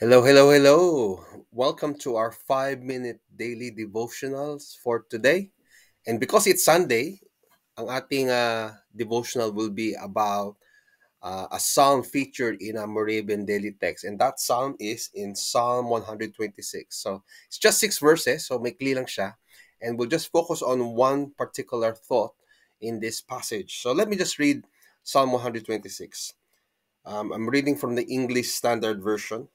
Hello, hello, hello. Welcome to our 5-minute daily devotionals for today. And because it's Sunday, ang ating devotional will be about a psalm featured in a Moravian daily text. And that psalm is in Psalm 126. So it's just 6 verses, so maikli lang siya. And we'll just focus on one particular thought in this passage. So let me just read Psalm 126. I'm reading from the English Standard Version.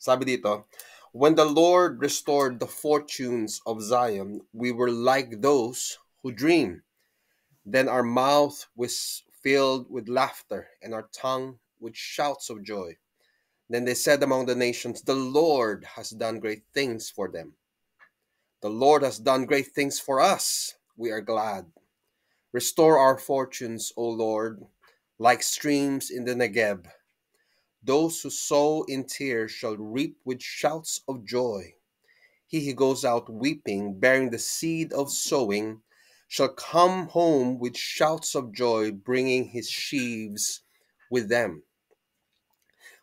Sabi dito, when the Lord restored the fortunes of Zion, we were like those who dream. Then our mouth was filled with laughter and our tongue with shouts of joy. Then they said among the nations, the Lord has done great things for them. The Lord has done great things for us. We are glad. Restore our fortunes, O Lord, like streams in the Negeb. Those who sow in tears shall reap with shouts of joy. He who goes out weeping, bearing the seed of sowing, shall come home with shouts of joy, bringing his sheaves with them.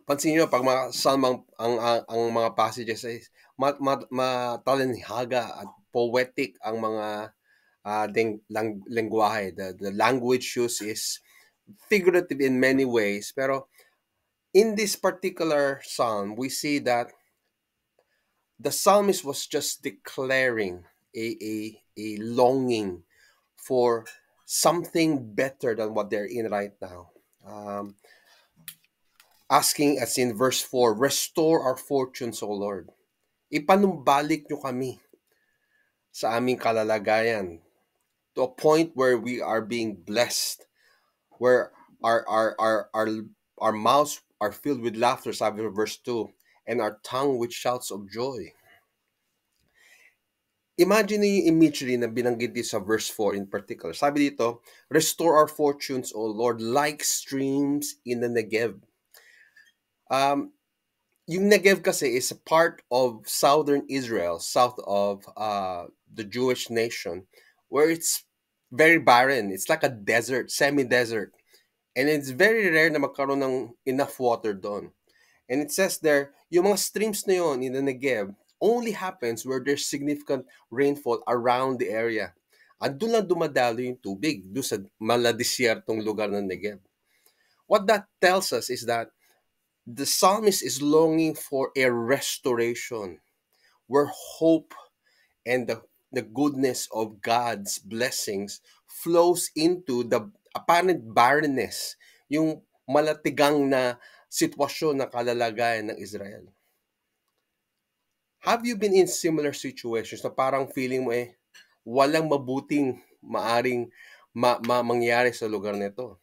Pansin niyo, pag mga psalm ang mga passages ay matalinhaga at poetic ang mga lengguwahe. The language used is figurative in many ways. Pero in this particular psalm, we see that the psalmist was just declaring a longing for something better than what they're in right now. Asking, as in verse 4, restore our fortunes, O Lord. Ipanumbalik nyo kami sa aming kalalagayan to a point where we are being blessed, where our mouths are filled with laughter, sabi ng verse 2, and our tongue with shouts of joy. Imagine niyo yung imagery na binanggit dito sa verse 4 in particular. Sabi dito, restore our fortunes, O Lord, like streams in the Negev. Yung Negev kasi is a part of southern Israel, south of the Jewish nation, where it's very barren. It's like a desert, semi-desert. And it's very rare na magkaroon ng enough water doon. And it says there, yung mga streams na yun in the Negev only happens where there's significant rainfall around the area. At doon lang dumadalo yung tubig, doon sa maladisyertong lugar ng Negev. What that tells us is that the psalmist is longing for a restoration where hope and the goodness of God's blessings flows into the apparent barrenness, yung malatigang na sitwasyon na kalalagayan ng Israel. Have you been in similar situations na parang feeling mo walang mabuting maaring mangyari sa lugar nito?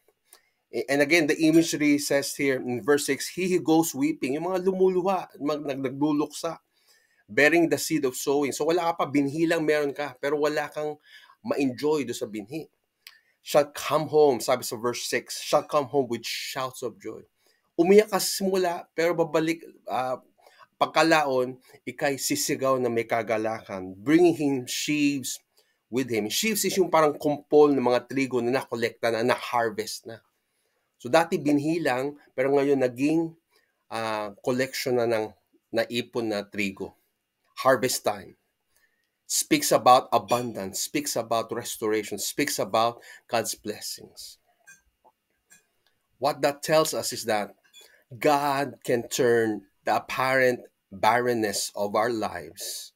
And again, the imagery says here in verse 6, he who goes weeping, yung mga lumuluha, nagluluksa, bearing the seed of sowing. So wala ka pa, binhi lang meron ka, pero wala kang ma-enjoy do sa binhi. Shall come home, sabi sa verse 6, shall come home with shouts of joy. Umiyak ka sa simula, pero babalik, pagkalaon, ikay sisigaw na may kagalakan, bringing him sheaves with him. Sheaves is yung parang kumpol ng mga trigo na nakolekta na, na-harvest na. So dati binhi lang, pero ngayon naging collection na ng naipon na trigo. Harvest time. Speaks about abundance, speaks about restoration, speaks about God's blessings. What that tells us is that God can turn the apparent barrenness of our lives,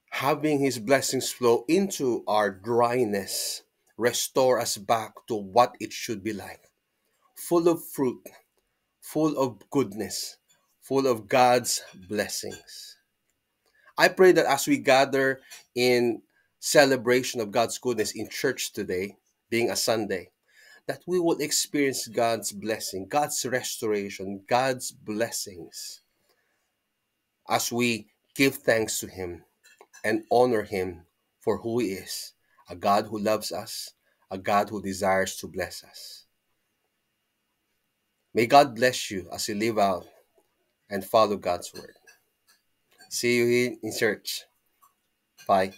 having his blessings flow into our dryness, restore us back to what it should be like. Full of fruit, full of goodness, full of God's blessings. I pray that as we gather in celebration of God's goodness in church today, being a Sunday, that we will experience God's blessing, God's restoration, God's blessings as we give thanks to him and honor him for who he is, a God who loves us, a God who desires to bless us. May God bless you as you live out and follow God's word. See you in church. Bye.